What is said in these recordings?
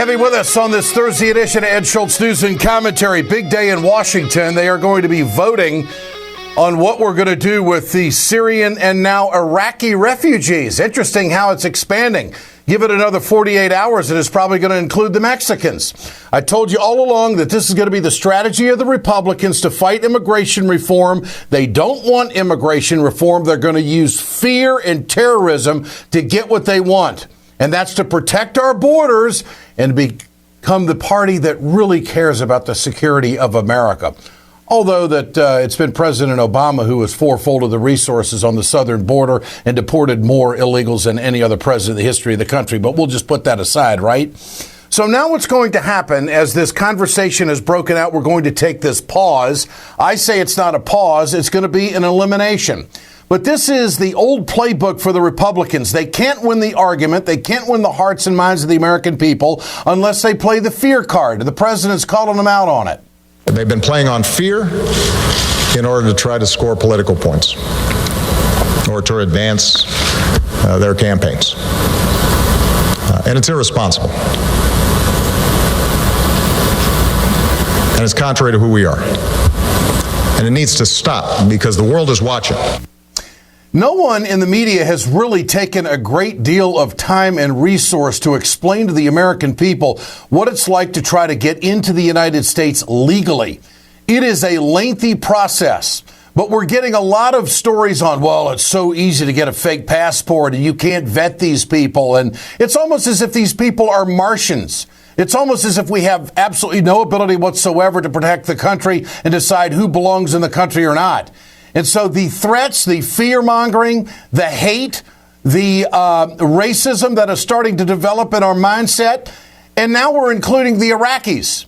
have you with us on this Thursday edition of Ed Schultz News and Commentary. Big day in Washington. They are going to be voting on what we're going to do with the Syrian and now Iraqi refugees. Interesting how it's expanding. Give it another 48 hours, and it's probably going to include the Mexicans. I told you all along that this is going to be the strategy of the Republicans to fight immigration reform. They don't want immigration reform. They're going to use fear and terrorism to get what they want. And that's to protect our borders and become the party that really cares about the security of America. Although that it's been President Obama who has fourfolded the resources on the southern border and deported more illegals than any other president in the history of the country. But we'll just put that aside, right? So now what's going to happen as this conversation is broken out, we're going to take this pause. I say it's not a pause. It's going to be an elimination. But this is the old playbook for the Republicans. They can't win the argument. They can't win the hearts and minds of the American people unless they play the fear card. The president's calling them out on it. They've been playing on fear in order to try to score political points or to advance their campaigns. And it's irresponsible. And it's contrary to who we are. And it needs to stop because the world is watching. No one in the media has really taken a great deal of time and resource to explain to the American people what it's like to try to get into the United States legally. It is a lengthy process, but we're getting a lot of stories on, well, it's so easy to get a fake passport and you can't vet these people. And it's almost as if these people are Martians. It's almost as if we have absolutely no ability whatsoever to protect the country and decide who belongs in the country or not. And so the threats, the fear-mongering, the hate, the racism that is starting to develop in our mindset, and now we're including the Iraqis.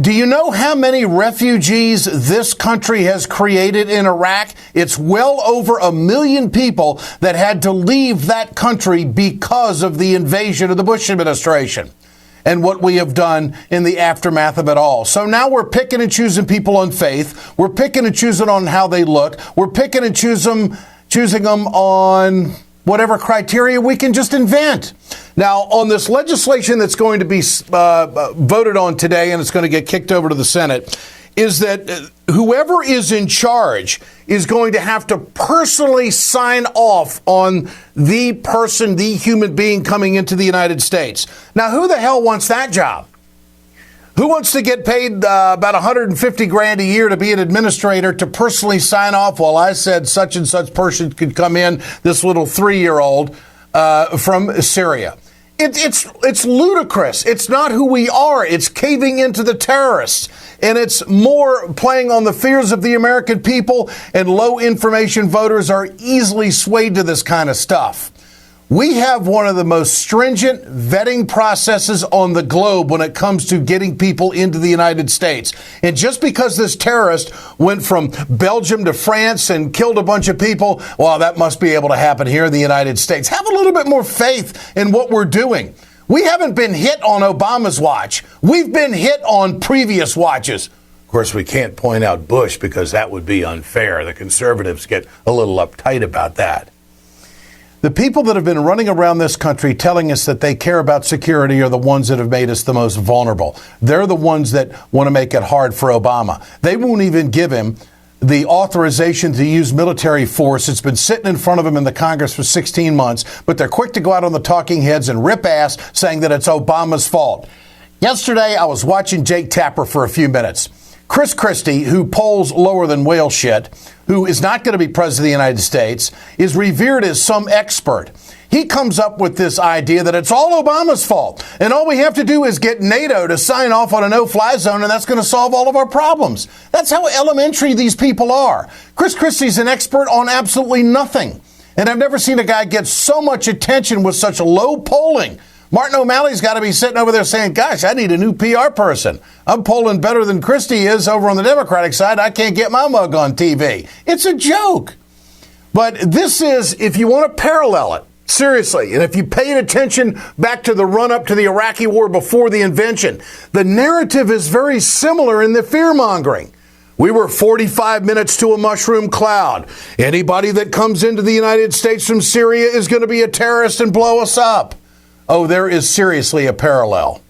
Do you know how many refugees this country has created in Iraq? It's well over 1 million people that had to leave that country because of the invasion of the Bush administration and what we have done in the aftermath of it all. So now we're picking and choosing people on faith. We're picking and choosing on how they look. We're picking and choosing them on whatever criteria we can just invent. Now, on this legislation that's going to be voted on today, and it's going to get kicked over to the Senate, is that whoever is in charge is going to have to personally sign off on the person, the human being coming into the United States. Now, who the hell wants that job? Who wants to get paid about $150,000 a year to be an administrator to personally sign off? Well, I said such and such person could come in, this little 3-year-old from Syria. It's ludicrous. It's not who we are. It's caving into the terrorists. And it's more playing on the fears of the American people, and low information voters are easily swayed to this kind of stuff. We have one of the most stringent vetting processes on the globe when it comes to getting people into the United States. And just because this terrorist went from Belgium to France and killed a bunch of people, well, that must be able to happen here in the United States. Have a little bit more faith in what we're doing. We haven't been hit on Obama's watch. We've been hit on previous watches. Of course, we can't point out Bush because that would be unfair. The conservatives get a little uptight about that. The people that have been running around this country telling us that they care about security are the ones that have made us the most vulnerable. They're the ones that want to make it hard for Obama. They won't even give him the authorization to use military force. It's been sitting in front of him in the Congress for 16 months, but they're quick to go out on the talking heads and rip ass saying that it's Obama's fault. Yesterday, I was watching Jake Tapper for a few minutes. Chris Christie, who polls lower than whale shit, who is not going to be president of the United States, is revered as some expert. He comes up with this idea that it's all Obama's fault, and all we have to do is get NATO to sign off on a no-fly zone, and that's going to solve all of our problems. That's how elementary these people are. Chris Christie's an expert on absolutely nothing, and I've never seen a guy get so much attention with such low polling. Martin O'Malley's got to be sitting over there saying, gosh, I need a new PR person. I'm polling better than Christie is over on the Democratic side. I can't get my mug on TV. It's a joke. But this is, if you want to parallel it, seriously, and if you paid attention back to the run-up to the Iraqi war before the invention, the narrative is very similar in the fear-mongering. We were 45 minutes to a mushroom cloud. Anybody that comes into the United States from Syria is going to be a terrorist and blow us up. Oh, there is seriously a parallel.